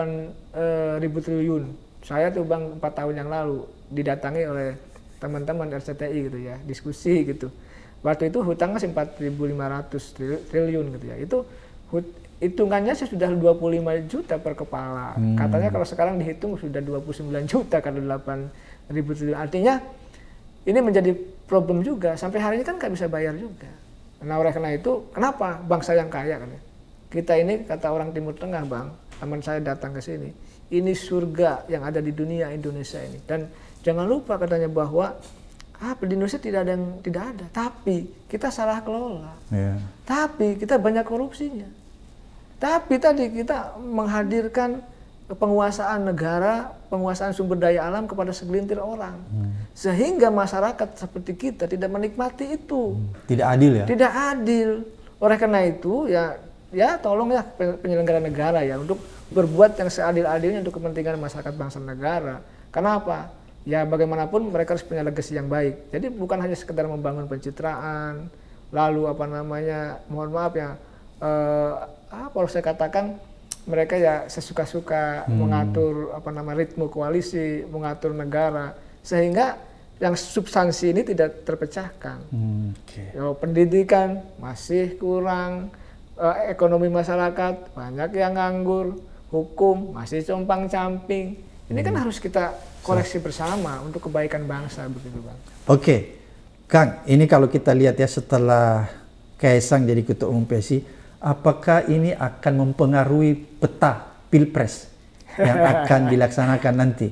8.000 triliun. Saya tuh, Bang, 4 tahun yang lalu didatangi oleh teman-teman RCTI gitu ya, diskusi gitu. Waktu itu hutang masih 4.500 triliun gitu ya. Itu hitungannya sudah 25 juta per kepala. Katanya kalau sekarang dihitung sudah 29 juta kalau 8.000 triliun. Artinya ini menjadi problem juga. Sampai hari ini kan nggak bisa bayar juga. Nah oleh karena itu, kenapa bangsa yang kaya kan ya? kita ini kata orang Timur Tengah Bang, teman saya datang ke sini, ini surga yang ada di dunia Indonesia ini. Dan jangan lupa katanya bahwa di Indonesia tidak ada yang tidak ada, tapi kita salah kelola, tapi kita banyak korupsinya, tapi tadi kita menghadirkan penguasaan negara, penguasaan sumber daya alam kepada segelintir orang, sehingga masyarakat seperti kita tidak menikmati itu. Tidak adil ya? Tidak adil. Oleh karena itu ya tolong ya penyelenggara negara ya untuk berbuat yang seadil-adilnya untuk kepentingan masyarakat bangsa negara. Kenapa? Ya bagaimanapun mereka harus punya legasi yang baik. Jadi bukan hanya sekedar membangun pencitraan, lalu mohon maaf ya, kalau saya katakan mereka ya sesuka-suka mengatur ritme koalisi, mengatur negara, sehingga yang substansi ini tidak terpecahkan. Pendidikan masih kurang, ekonomi masyarakat banyak yang nganggur, hukum masih compang-camping. Ini kan harus kita koreksi bersama untuk kebaikan bangsa, begitu Bang. Oke, Kang, ini kalau kita lihat ya setelah Kaisang jadi Ketua Umum PSI, apakah ini akan mempengaruhi peta Pilpres yang akan dilaksanakan nanti?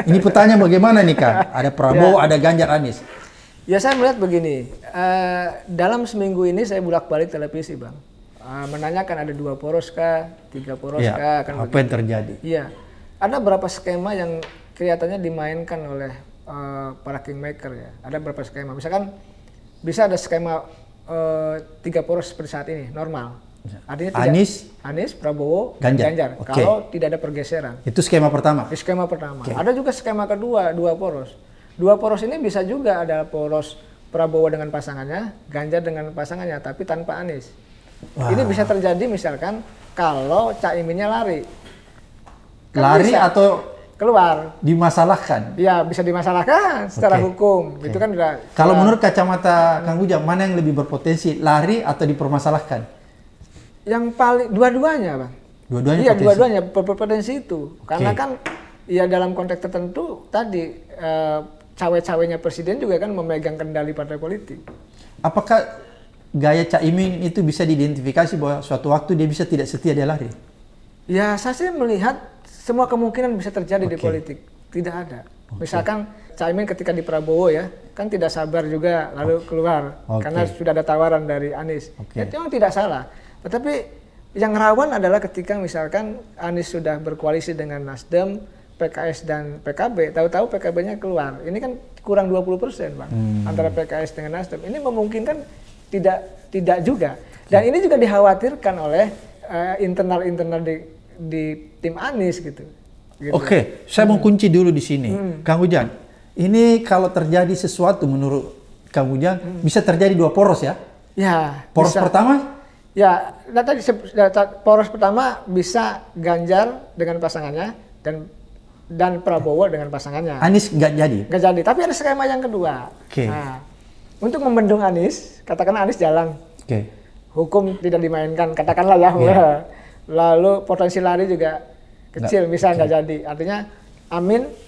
Ini petanya bagaimana nih Kang? Ada Prabowo, ada Ganjar, Anies. Ya saya melihat begini, dalam seminggu ini saya bolak-balik televisi Bang, menanyakan ada 2 poros kah, 3 poros kah, kan apa yang terjadi? Iya, ada beberapa skema yang kelihatannya dimainkan oleh para kingmaker ya. Ada beberapa skema, misalkan bisa ada skema 3 poros seperti saat ini normal. Artinya Anies, Prabowo, Ganjar. Kalau tidak ada pergeseran. Itu skema pertama. Skema pertama. Ada juga skema kedua, 2 poros. 2 poros ini bisa juga ada poros Prabowo dengan pasangannya, Ganjar dengan pasangannya, tapi tanpa Anies. Ini bisa terjadi misalkan kalau Caiminnya lari. Atau keluar. Dimasalahkan? Ya bisa dimasalahkan secara hukum. Itu kan udah. Kalau menurut kacamata Kang Ujang, mana yang lebih berpotensi, lari atau dipermasalahkan? Yang paling dua-duanya Bang. Dua-duanya iya, dua-duanya berpotensi itu. Karena kan ya dalam konteks tertentu tadi cawe-cawenya presiden juga kan memegang kendali partai politik. Apakah gaya Caimin itu bisa diidentifikasi bahwa suatu waktu dia bisa tidak setia, dia lari? Ya saya sih melihat semua kemungkinan bisa terjadi di politik. Tidak ada. Misalkan Caimin ketika di Prabowo ya, kan tidak sabar juga lalu keluar. Karena sudah ada tawaran dari Anies. Ya itu memang tidak salah. Tetapi yang rawan adalah ketika misalkan Anies sudah berkoalisi dengan Nasdem, PKS dan PKB, tahu-tahu PKB-nya keluar. Ini kan kurang 20% Bang, antara PKS dengan Nasdem. Ini memungkinkan tidak juga. Dan ini juga dikhawatirkan oleh internal di tim Anies gitu. Oke, saya mau kunci dulu di sini. Kang Ujang, ini kalau terjadi sesuatu menurut Kang Ujang, bisa terjadi 2 poros ya? Ya. Poros pertama? Ya, tadi poros pertama bisa Ganjar dengan pasangannya dan Prabowo dengan pasangannya. Anies nggak jadi? Nggak jadi, tapi ada skema yang kedua. Nah, untuk membendung Anies, katakanlah Anies jalan. Hukum tidak dimainkan, katakanlah ya. Lalu potensi lari juga kecil, bisa nggak jadi. Artinya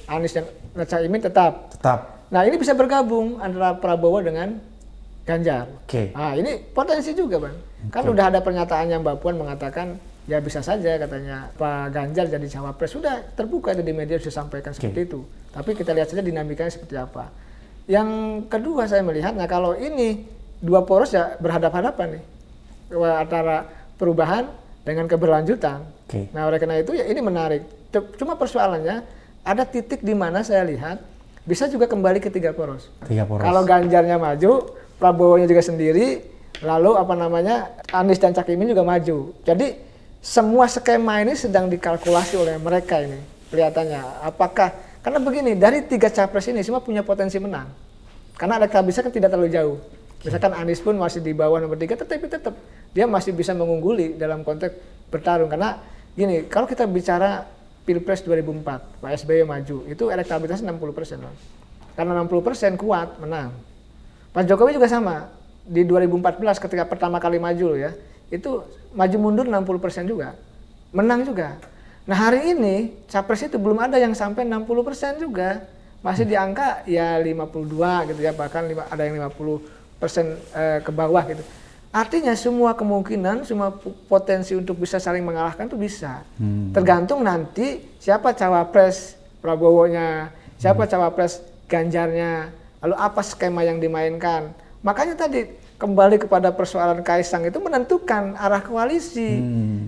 Anies dan Caimin tetap. Nah ini bisa bergabung antara Prabowo dengan Ganjar. Nah ini potensi juga Bang. Kan udah ada pernyataannya Mbak Puan mengatakan ya bisa saja katanya Pak Ganjar jadi cawapres, sudah terbuka itu di media, sudah sampaikan seperti itu. Tapi kita lihat saja dinamikanya seperti apa. Yang kedua saya melihat, nah kalau ini 2 poros ya berhadapan-hadapan nih antara perubahan dengan keberlanjutan. Nah oleh karena itu ya ini menarik. Cuma persoalannya ada titik di mana saya lihat bisa juga kembali ke 3 poros. Kalau Ganjarnya maju, Prabowo-nya juga sendiri, lalu Anies dan Caimin juga maju. Jadi semua skema ini sedang dikalkulasi oleh mereka ini kelihatannya. Karena begini, dari 3 capres ini semua punya potensi menang. Karena elektabilitasnya kan tidak terlalu jauh. Misalkan Anies pun masih di bawah nomor 3, tetapi tetap dia masih bisa mengungguli dalam konteks bertarung. Karena gini, kalau kita bicara Pilpres 2004, Pak SBY maju, itu elektabilitasnya 60%. Karena 60% kuat, menang. Pak Jokowi juga sama. Di 2014 ketika pertama kali maju ya, itu maju mundur 60% juga, menang juga. Nah hari ini capres itu belum ada yang sampai 60% juga, masih di angka ya 52 gitu ya, bahkan ada yang 50% ke bawah gitu. Artinya semua kemungkinan, semua potensi untuk bisa saling mengalahkan itu bisa. Tergantung nanti siapa cawapres Prabowo-nya, siapa cawapres Ganjarnya, lalu apa skema yang dimainkan. Makanya tadi kembali kepada persoalan Kaisang itu menentukan arah koalisi.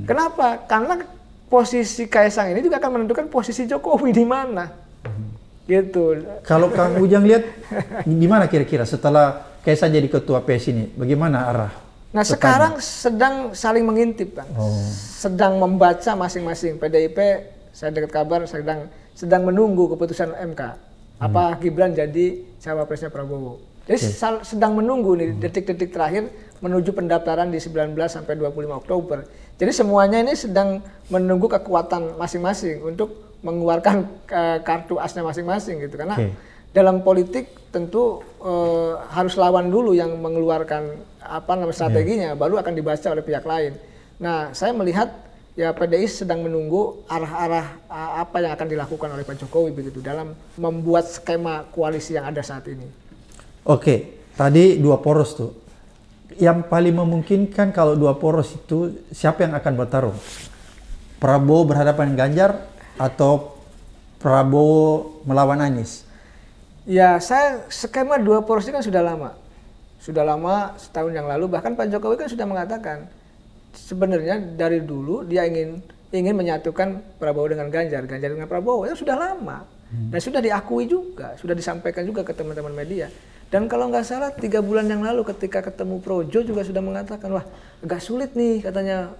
Kenapa? Karena posisi Kaisang ini juga akan menentukan posisi Jokowi di mana. Gitu. Kalau Kang Ujang lihat di mana kira-kira setelah Kaisang jadi ketua PS ini, bagaimana arah? Nah sekarang sedang saling mengintip, Bang. Sedang membaca masing-masing. PDIP, saya dapat kabar sedang menunggu keputusan MK. Apa Gibran jadi cawapresnya Prabowo. Jadi sedang menunggu nih detik-detik terakhir menuju pendaftaran di 19 sampai 25 Oktober. Jadi semuanya ini sedang menunggu kekuatan masing-masing untuk mengeluarkan kartu asnya masing-masing gitu. Karena dalam politik tentu harus lawan dulu yang mengeluarkan strateginya, baru akan dibaca oleh pihak lain. Nah, saya melihat ya PDI sedang menunggu arah-arah apa yang akan dilakukan oleh Pak Jokowi begitu dalam membuat skema koalisi yang ada saat ini. Oke, tadi dua poros tuh. Yang paling memungkinkan kalau dua poros itu siapa yang akan bertarung? Prabowo berhadapan Ganjar atau Prabowo melawan Anies? Ya, skema dua poros ini kan sudah lama. Sudah lama, setahun yang lalu, bahkan Pak Jokowi kan sudah mengatakan sebenarnya dari dulu dia ingin menyatukan Prabowo dengan Ganjar dengan Prabowo. Itu sudah lama dan sudah diakui juga, sudah disampaikan juga ke teman-teman media. Dan kalau nggak salah 3 bulan yang lalu ketika ketemu Projo juga sudah mengatakan, wah agak sulit nih katanya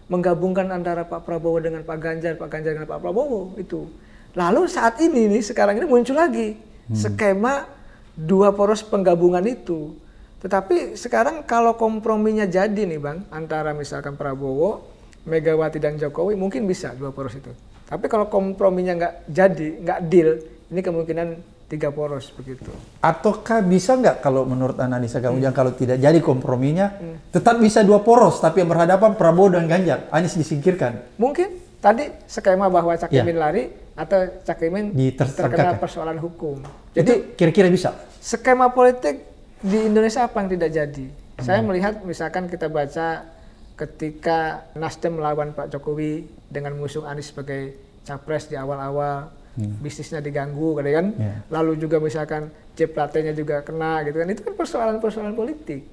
menggabungkan antara Pak Prabowo dengan Pak Ganjar dengan Pak Prabowo itu. Lalu saat ini nih sekarang ini muncul lagi skema dua poros penggabungan itu. Tetapi sekarang kalau komprominya jadi nih Bang, antara misalkan Prabowo, Megawati dan Jokowi mungkin bisa dua poros itu. Tapi kalau komprominya nggak jadi, nggak deal, ini kemungkinan 3 poros begitu. Ataukah bisa nggak kalau menurut analisa Kang Ujang kalau tidak jadi komprominya, tetap bisa 2 poros tapi yang berhadapan Prabowo dan Ganjar, Anies disingkirkan? Mungkin tadi skema bahwa Cak Imin lari atau Cak Imin terkena persoalan hukum. Jadi kira-kira bisa? Skema politik di Indonesia apa yang tidak jadi? Saya melihat misalkan kita baca ketika Nasdem melawan Pak Jokowi dengan mengusung Anies sebagai capres di awal-awal, bisnisnya diganggu kan, lalu juga misalkan CPT-nya juga kena gitu kan, itu kan persoalan-persoalan politik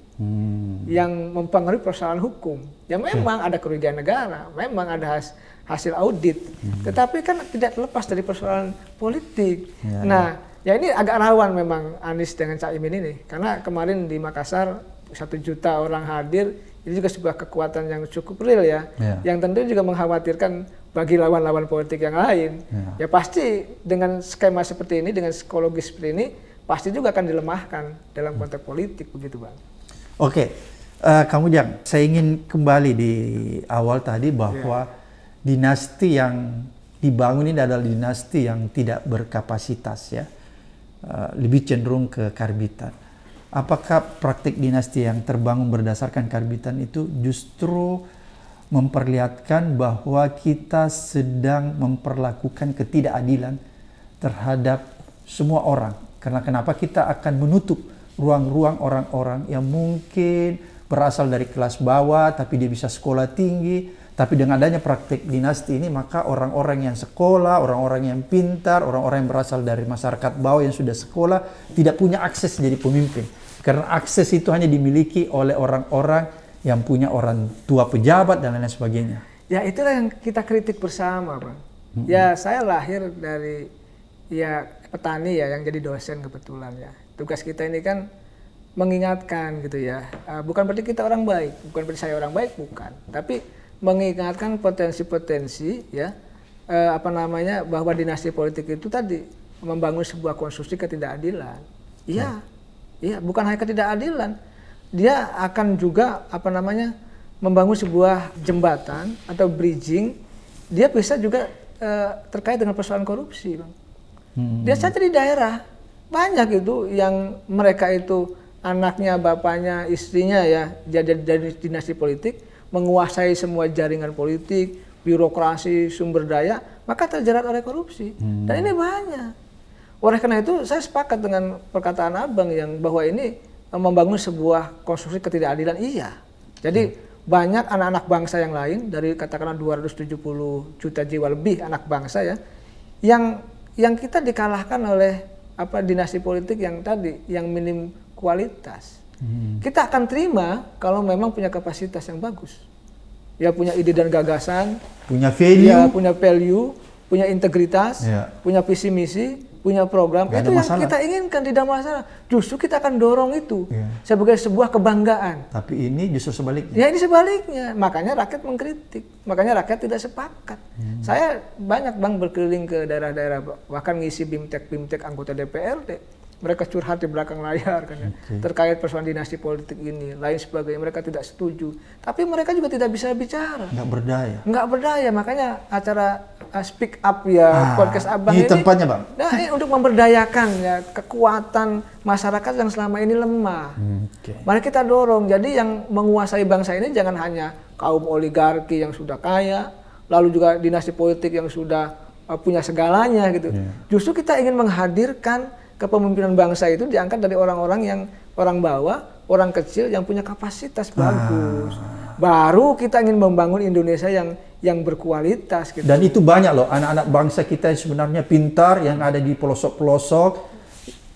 yang mempengaruhi persoalan hukum. Ya memang ada kerugian negara, memang ada hasil audit, tetapi kan tidak terlepas dari persoalan politik. Ya ini agak rawan memang Anies dengan Cak Imin ini, karena kemarin di Makassar 1 juta orang hadir, itu juga sebuah kekuatan yang cukup real ya, yang tentu juga mengkhawatirkan bagi lawan-lawan politik yang lain. Ya pasti dengan skema seperti ini, dengan psikologis seperti ini, pasti juga akan dilemahkan dalam konteks politik begitu Bang. Oke, Kang Ujang, saya ingin kembali di awal tadi bahwa dinasti yang dibangun ini adalah dinasti yang tidak berkapasitas ya, lebih cenderung ke karbitan. Apakah praktik dinasti yang terbangun berdasarkan karbitan itu justru memperlihatkan bahwa kita sedang memperlakukan ketidakadilan terhadap semua orang? Karena kenapa kita akan menutup ruang-ruang orang-orang yang mungkin berasal dari kelas bawah tapi dia bisa sekolah tinggi, tapi dengan adanya praktik dinasti ini maka orang-orang yang sekolah, orang-orang yang pintar, orang-orang yang berasal dari masyarakat bawah yang sudah sekolah tidak punya akses jadi pemimpin. Karena akses itu hanya dimiliki oleh orang-orang yang punya orang tua pejabat dan lain sebagainya. Ya itulah yang kita kritik bersama Bang. Ya saya lahir dari petani ya yang jadi dosen kebetulan ya. Tugas kita ini kan mengingatkan gitu ya. Bukan berarti kita orang baik, bukan berarti saya orang baik, bukan. Tapi mengingatkan potensi-potensi ya bahwa dinasti politik itu tadi membangun sebuah konstruksi ketidakadilan. Iya, bukan hanya ketidakadilan. Dia akan juga membangun sebuah jembatan atau bridging. Dia bisa juga terkait dengan persoalan korupsi, Bang. Dia saja di daerah banyak itu yang mereka itu anaknya, bapaknya, istrinya ya jadi dari dinasti politik, menguasai semua jaringan politik, birokrasi, sumber daya, maka terjerat oleh korupsi. Dan ini banyak. Oleh karena itu saya sepakat dengan perkataan Abang yang bahwa ini membangun sebuah konstruksi ketidakadilan? Iya. Jadi banyak anak-anak bangsa yang lain dari katakanlah 270 juta jiwa lebih anak bangsa ya, yang kita dikalahkan oleh dinasti politik yang tadi yang minim kualitas. Kita akan terima kalau memang punya kapasitas yang bagus. Ya punya ide dan gagasan, punya value, ya punya value, punya integritas, punya visi misi, punya program. Itu yang kita inginkan, tidak masalah. Justru kita akan dorong itu sebagai sebuah kebanggaan. Tapi ini justru sebaliknya. Ya ini sebaliknya. Makanya rakyat mengkritik. Makanya rakyat tidak sepakat. Saya banyak Bang berkeliling ke daerah-daerah, bahkan ngisi BIMTEK anggota DPRD. Mereka curhat di belakang layar kan ya, terkait persoalan dinasti politik ini, lain sebagainya. Mereka tidak setuju. Tapi mereka juga tidak bisa bicara. Nggak berdaya. Makanya acara Speak Up ya, podcast Abang ini tempatnya Bang. Nah, untuk memberdayakan ya kekuatan masyarakat yang selama ini lemah. Mari kita dorong. Jadi yang menguasai bangsa ini jangan hanya kaum oligarki yang sudah kaya, lalu juga dinasti politik yang sudah punya segalanya gitu. Justru kita ingin menghadirkan kepemimpinan bangsa itu diangkat dari orang-orang yang orang bawah, orang kecil yang punya kapasitas bagus. Baru kita ingin membangun Indonesia yang berkualitas gitu. Dan itu banyak loh anak-anak bangsa kita yang sebenarnya pintar, yang ada di pelosok-pelosok,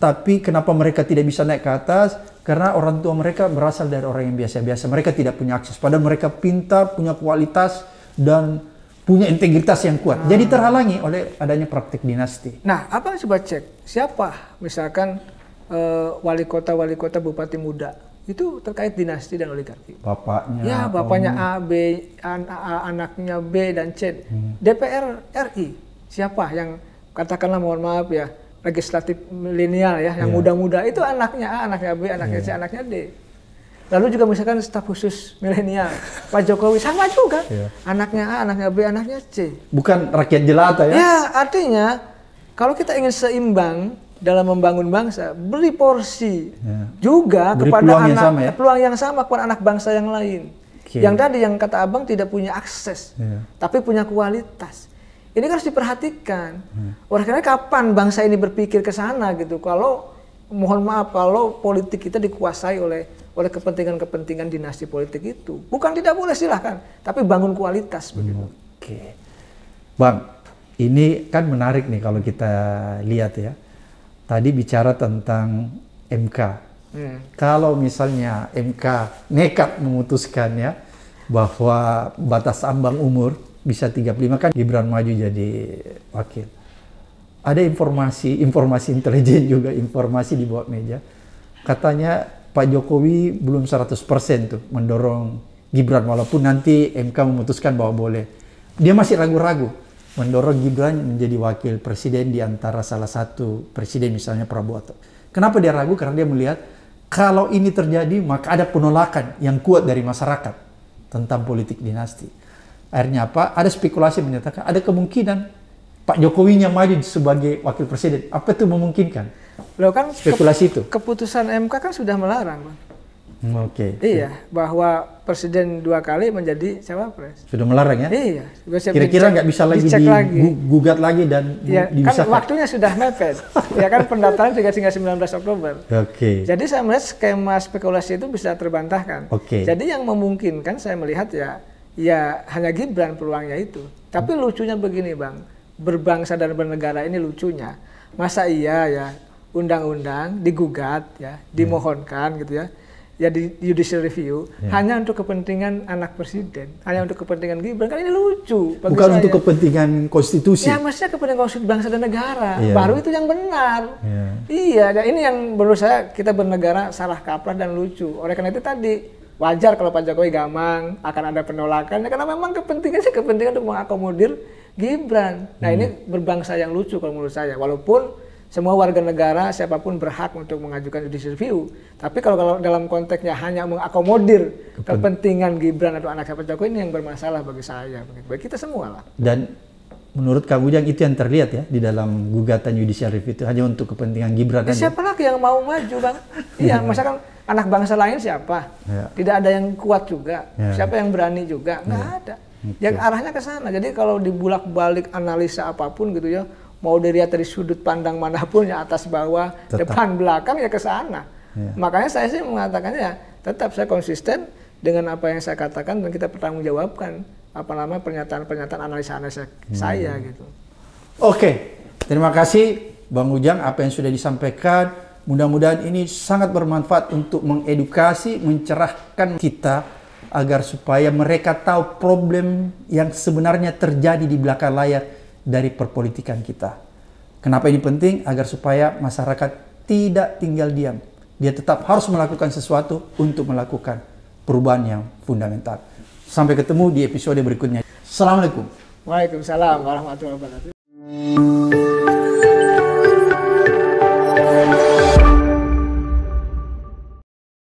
tapi kenapa mereka tidak bisa naik ke atas? Karena orang tua mereka berasal dari orang yang biasa-biasa. Mereka tidak punya akses, padahal mereka pintar, punya kualitas dan punya integritas yang kuat. Jadi terhalangi oleh adanya praktik dinasti. Nah, Abang coba cek siapa misalkan wali kota, bupati muda itu terkait dinasti dan oligarki. Bapaknya. Ya, bapaknya A, B, anaknya B dan C. DPR RI siapa yang katakanlah mohon maaf ya legislatif milenial ya, yang muda-muda itu anaknya A, anaknya B, anaknya C, anaknya D. Lalu juga misalkan staf khusus milenial, Pak Jokowi sama juga, anaknya A, anaknya B, anaknya C. Bukan rakyat jelata ya? Ya, artinya kalau kita ingin seimbang dalam membangun bangsa, beri porsi juga beri kepada peluang yang sama kepada anak bangsa yang lain. Yang tadi yang kata Abang tidak punya akses, tapi punya kualitas. Ini harus diperhatikan. Oleh karena kapan bangsa ini berpikir ke sana gitu? Kalau mohon maaf kalau politik kita dikuasai oleh kepentingan-kepentingan dinasti politik itu. Bukan tidak boleh silahkan, tapi bangun kualitas begitu. Bang, ini kan menarik nih kalau kita lihat ya. Tadi bicara tentang MK. Kalau misalnya MK nekat memutuskan ya bahwa batas ambang umur bisa 35 kan Gibran maju jadi wakil. Ada informasi intelijen juga, informasi di bawah meja. Katanya Pak Jokowi belum 100% tuh mendorong Gibran, walaupun nanti MK memutuskan bahwa boleh. Dia masih ragu-ragu mendorong Gibran menjadi wakil presiden di antara salah satu presiden misalnya Prabowo. Kenapa dia ragu? Karena dia melihat kalau ini terjadi maka ada penolakan yang kuat dari masyarakat tentang politik dinasti. Akhirnya apa? Ada spekulasi menyatakan ada kemungkinan Pak Jokowinya maju sebagai wakil presiden. Apa itu memungkinkan? Loh kan spekulasi itu. Keputusan MK kan sudah melarang, Bang. Iya, bahwa presiden 2 kali menjadi cawapres. Sudah melarang ya? Iya. Kira-kira nggak bisa lagi digugat lagi dan kan waktunya sudah mepet. Ya kan pendaftaran juga hingga 19 Oktober. Jadi saya melihat skema spekulasi itu bisa terbantahkan. Jadi yang memungkinkan saya melihat ya hanya Gibran peluangnya itu. Tapi lucunya begini, Bang. Berbangsa dan bernegara ini lucunya. Masa iya ya undang-undang digugat ya, dimohonkan gitu ya. Ya di judicial review hanya untuk kepentingan anak presiden, hanya untuk kepentingan Gibran. Kan ini lucu bagi bukan saya. Untuk kepentingan konstitusi. Ya maksudnya kepentingan konstitusi bangsa dan negara. Baru itu yang benar. Iya, dan ini yang menurut saya kita bernegara salah kaprah dan lucu. Oleh karena itu tadi wajar kalau Pak Jokowi gamang akan ada penolakan karena memang kepentingan untuk mengakomodir Gibran. Nah ini berbangsa yang lucu kalau menurut saya. Walaupun semua warga negara siapapun berhak untuk mengajukan judicial review. Tapi kalau dalam konteksnya hanya mengakomodir kepentingan Gibran atau anak Pak Jokowi, ini yang bermasalah bagi saya, bagi kita semua lah. Dan menurut Kang Ujang itu yang terlihat ya di dalam gugatan judicial review itu hanya untuk kepentingan Gibran aja. Siapa lagi yang mau maju, Bang? Iya, misalkan anak bangsa lain siapa? Tidak ada yang kuat juga. Siapa yang berani juga? Nggak ada. Yang arahnya ke sana. Jadi kalau dibulak-balik analisa apapun gitu ya, mau dilihat dari sudut pandang manapun ya atas bawah, depan belakang ya ke sana. Makanya saya sih mengatakan ya tetap saya konsisten dengan apa yang saya katakan dan kita pertanggungjawabkan pernyataan-pernyataan analisa-analisa saya gitu. Oke, terima kasih Bang Ujang apa yang sudah disampaikan. Mudah-mudahan ini sangat bermanfaat untuk mengedukasi, mencerahkan kita agar supaya mereka tahu problem yang sebenarnya terjadi di belakang layar dari perpolitikan kita. Kenapa ini penting? Agar supaya masyarakat tidak tinggal diam. Dia tetap harus melakukan sesuatu untuk melakukan perubahan yang fundamental. Sampai ketemu di episode berikutnya. Assalamualaikum. Waalaikumsalam warahmatullahi wabarakatuh.